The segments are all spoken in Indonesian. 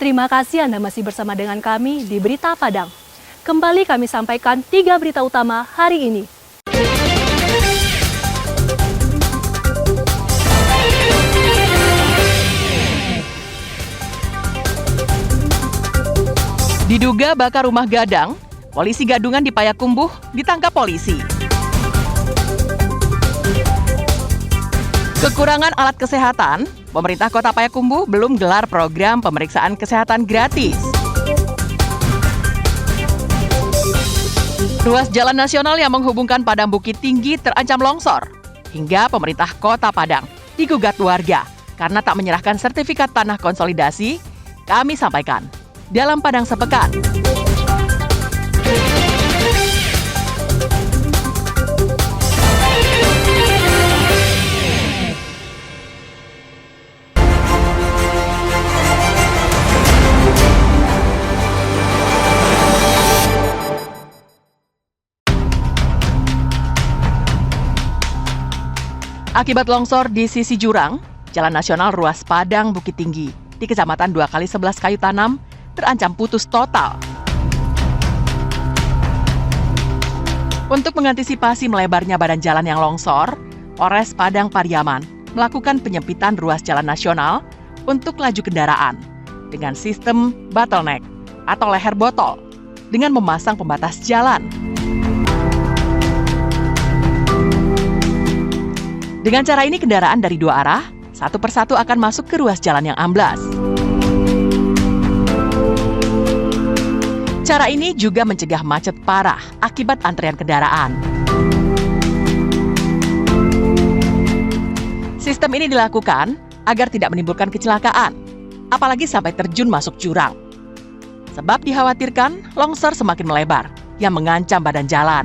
Terima kasih Anda masih bersama dengan kami di Berita Padang. Kembali kami sampaikan 3 berita utama hari ini. Diduga bakar rumah gadang, polisi gadungan di Payakumbuh ditangkap polisi. Kekurangan alat kesehatan, pemerintah Kota Payakumbuh belum gelar program pemeriksaan kesehatan gratis. Ruas jalan nasional yang menghubungkan Padang Bukit Tinggi terancam longsor, hingga pemerintah Kota Padang digugat warga karena tak menyerahkan sertifikat tanah konsolidasi. Kami sampaikan dalam Padang Sepekan. Akibat longsor di sisi jurang, Jalan Nasional Ruas Padang Bukit Tinggi di Kecamatan 2x11 Kayu Tanam terancam putus total. Untuk mengantisipasi melebarnya badan jalan yang longsor, Polres Padang Pariaman melakukan penyempitan ruas jalan nasional untuk laju kendaraan dengan sistem bottleneck atau leher botol dengan memasang pembatas jalan. Dengan cara ini kendaraan dari 2 arah, satu persatu akan masuk ke ruas jalan yang amblas. Cara ini juga mencegah macet parah akibat antrean kendaraan. Sistem ini dilakukan agar tidak menimbulkan kecelakaan, apalagi sampai terjun masuk jurang. Sebab dikhawatirkan longsor semakin melebar yang mengancam badan jalan.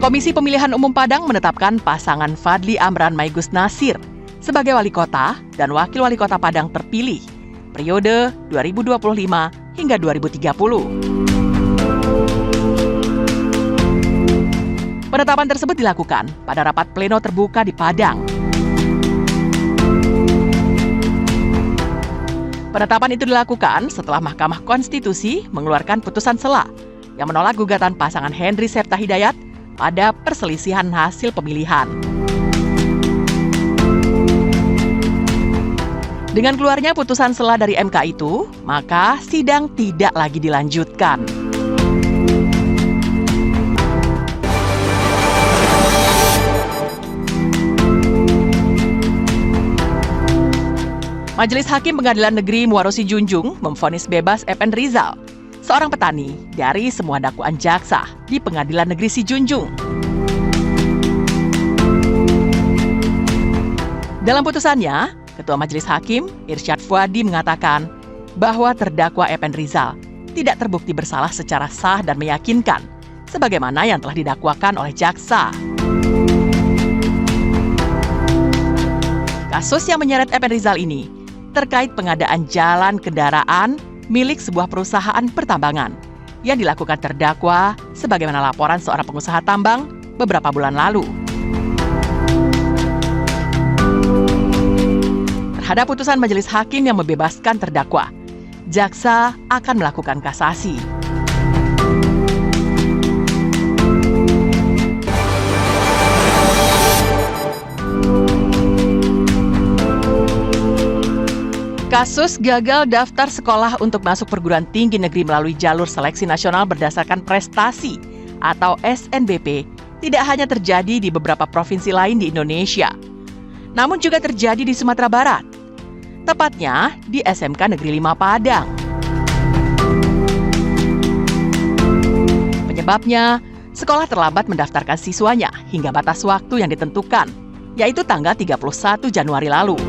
Komisi Pemilihan Umum Padang menetapkan pasangan Fadli Amran Maigus Nasir sebagai wali kota dan wakil wali kota Padang terpilih periode 2025 hingga 2030. Penetapan tersebut dilakukan pada rapat pleno terbuka di Padang. Penetapan itu dilakukan setelah Mahkamah Konstitusi mengeluarkan putusan sela yang menolak gugatan pasangan Henry Septa Hidayat pada perselisihan hasil pemilihan. Dengan keluarnya putusan sela dari MK itu, maka sidang tidak lagi dilanjutkan. Majelis Hakim Pengadilan Negeri Muarosi Junjung memvonis bebas Epen Rizal, seorang petani dari semua dakwaan jaksa di Pengadilan Negeri Sijunjung. Dalam putusannya, Ketua Majelis Hakim Irsyad Fuadi mengatakan bahwa terdakwa Epen Rizal tidak terbukti bersalah secara sah dan meyakinkan, sebagaimana yang telah didakwakan oleh jaksa. Kasus yang menyeret Epen Rizal ini terkait pengadaan jalan kendaraan milik sebuah perusahaan pertambangan yang dilakukan terdakwa sebagaimana laporan seorang pengusaha tambang beberapa bulan lalu. Terhadap putusan majelis hakim yang membebaskan terdakwa, jaksa akan melakukan kasasi. Kasus gagal daftar sekolah untuk masuk perguruan tinggi negeri melalui jalur seleksi nasional berdasarkan prestasi atau SNBP tidak hanya terjadi di beberapa provinsi lain di Indonesia, namun juga terjadi di Sumatera Barat, tepatnya di SMK Negeri 5 Padang. Penyebabnya, sekolah terlambat mendaftarkan siswanya hingga batas waktu yang ditentukan, yaitu tanggal 31 Januari lalu.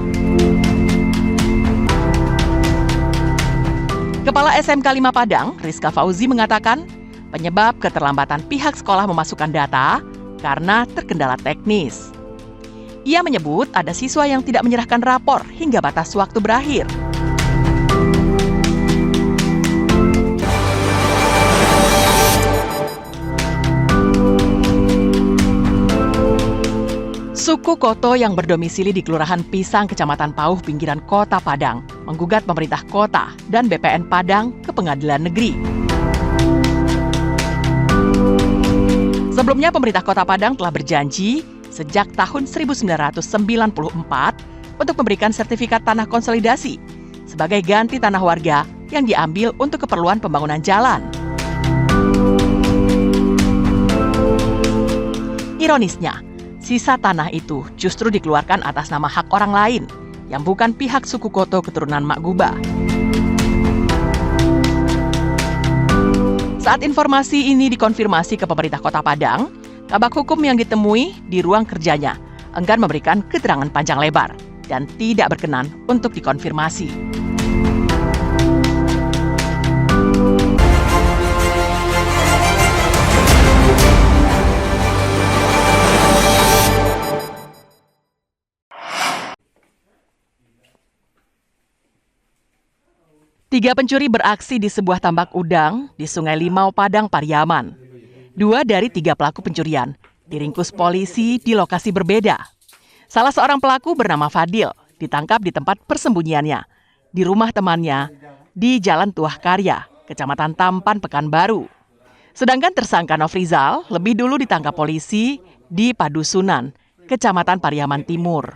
Kepala SMK 5 Padang, Rizka Fauzi mengatakan, penyebab keterlambatan pihak sekolah memasukkan data karena terkendala teknis. Ia menyebut ada siswa yang tidak menyerahkan rapor hingga batas waktu berakhir. Suku Koto yang berdomisili di Kelurahan Pisang, Kecamatan Pauh, pinggiran Kota Padang, menggugat pemerintah kota dan BPN Padang ke Pengadilan Negeri. Sebelumnya, pemerintah Kota Padang telah berjanji sejak tahun 1994 untuk memberikan sertifikat tanah konsolidasi sebagai ganti tanah warga yang diambil untuk keperluan pembangunan jalan. Ironisnya, sisa tanah itu justru dikeluarkan atas nama hak orang lain yang bukan pihak suku Koto keturunan Mak Guba. Saat informasi ini dikonfirmasi ke pemerintah Kota Padang, Kabak Hukum yang ditemui di ruang kerjanya enggan memberikan keterangan panjang lebar dan tidak berkenan untuk dikonfirmasi. Tiga pencuri beraksi di sebuah tambak udang di Sungai Limau, Padang, Pariaman. 2 dari 3 pelaku pencurian diringkus polisi di lokasi berbeda. Salah seorang pelaku bernama Fadil ditangkap di tempat persembunyiannya, di rumah temannya di Jalan Tuah Karya, Kecamatan Tampan, Pekanbaru. Sedangkan tersangka Nofrizal lebih dulu ditangkap polisi di Padusunan, Kecamatan Pariaman Timur.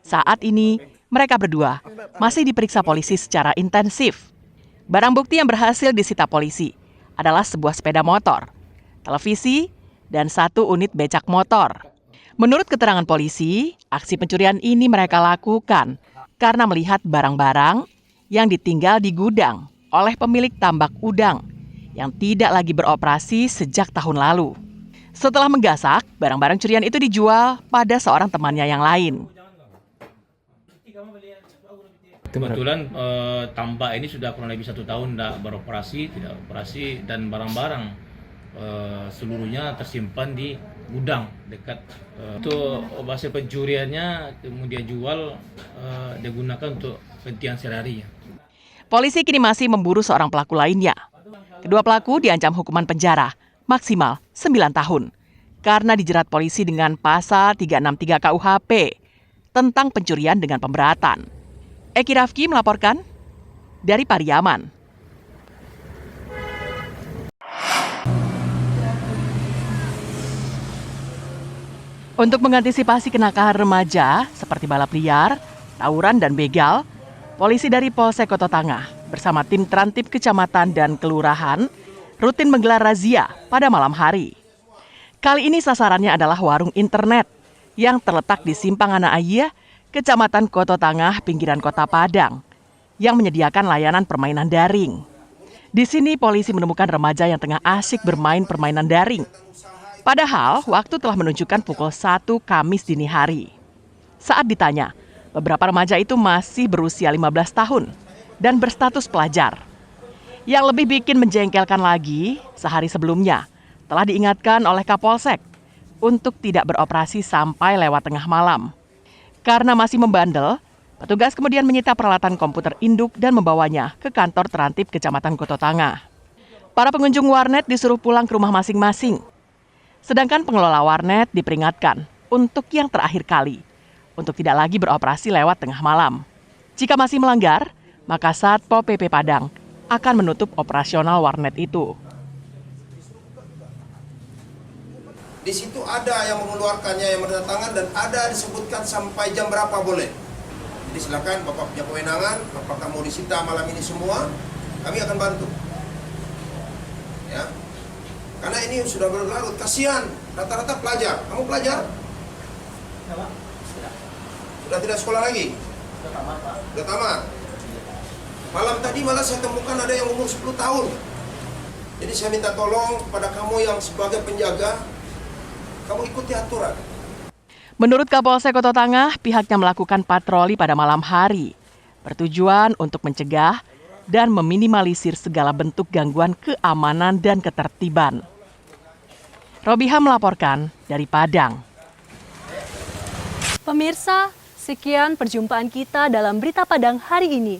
Saat ini, mereka berdua masih diperiksa polisi secara intensif. Barang bukti yang berhasil disita polisi adalah sebuah sepeda motor, televisi, dan 1 unit becak motor. Menurut keterangan polisi, aksi pencurian ini mereka lakukan karena melihat barang-barang yang ditinggal di gudang oleh pemilik tambak udang yang tidak lagi beroperasi sejak tahun lalu. Setelah menggasak, barang-barang curian itu dijual pada seorang temannya yang lain. Kebetulan tambak ini sudah kurang lebih 1 tahun tidak operasi dan barang-barang seluruhnya tersimpan di gudang dekat. Untuk hasil pencuriannya kemudian jual digunakan untuk kepentingan sehari-harinya. Polisi kini masih memburu seorang pelaku lainnya. Kedua pelaku diancam hukuman penjara maksimal 9 tahun karena dijerat polisi dengan pasal 363 KUHP tentang pencurian dengan pemberatan. Eki Rafki melaporkan dari Pariaman. Untuk mengantisipasi kenakalan remaja seperti balap liar, tawuran, dan begal, polisi dari Polsek Koto Tangah bersama tim Trantip Kecamatan dan Kelurahan rutin menggelar razia pada malam hari. Kali ini sasarannya adalah warung internet yang terletak di Simpang Anak Ayah, Kecamatan Koto Tangah, pinggiran Kota Padang, yang menyediakan layanan permainan daring. Di sini polisi menemukan remaja yang tengah asyik bermain permainan daring. Padahal waktu telah menunjukkan pukul 1 Kamis dini hari. Saat ditanya, beberapa remaja itu masih berusia 15 tahun dan berstatus pelajar. Yang lebih bikin menjengkelkan lagi, sehari sebelumnya telah diingatkan oleh Kapolsek untuk tidak beroperasi sampai lewat tengah malam. Karena masih membandel, petugas kemudian menyita peralatan komputer induk dan membawanya ke kantor Trantip Kecamatan Koto Tangah. Para pengunjung warnet disuruh pulang ke rumah masing-masing. Sedangkan pengelola warnet diperingatkan untuk yang terakhir kali, untuk tidak lagi beroperasi lewat tengah malam. Jika masih melanggar, maka Satpol PP Padang akan menutup operasional warnet itu. Di situ ada yang mengeluarkannya, yang menandatangan, dan ada disebutkan sampai jam berapa boleh. Jadi silakan Bapak punya kewenangan, apakah mau disita malam ini semua, kami akan bantu. Ya, karena ini sudah berlarut, kasihan, rata-rata pelajar. Kamu pelajar? Sudah tidak sekolah lagi? Sudah tamat. Malam tadi malah saya temukan ada yang umur 10 tahun. Jadi saya minta tolong pada kamu yang sebagai penjaga, kamu ikuti aturan. Menurut Kapolsek Koto Tangah, pihaknya melakukan patroli pada malam hari, bertujuan untuk mencegah dan meminimalisir segala bentuk gangguan keamanan dan ketertiban. Robiha melaporkan dari Padang. Pemirsa, sekian perjumpaan kita dalam Berita Padang hari ini.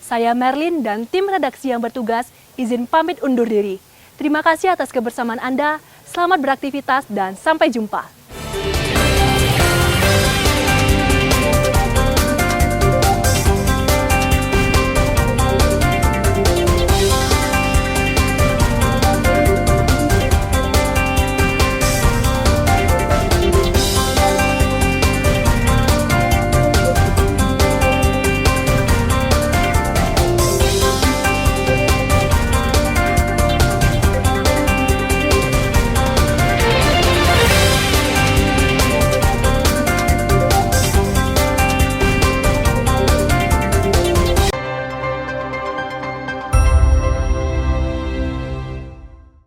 Saya Merlin dan tim redaksi yang bertugas izin pamit undur diri. Terima kasih atas kebersamaan Anda, selamat beraktivitas dan sampai jumpa.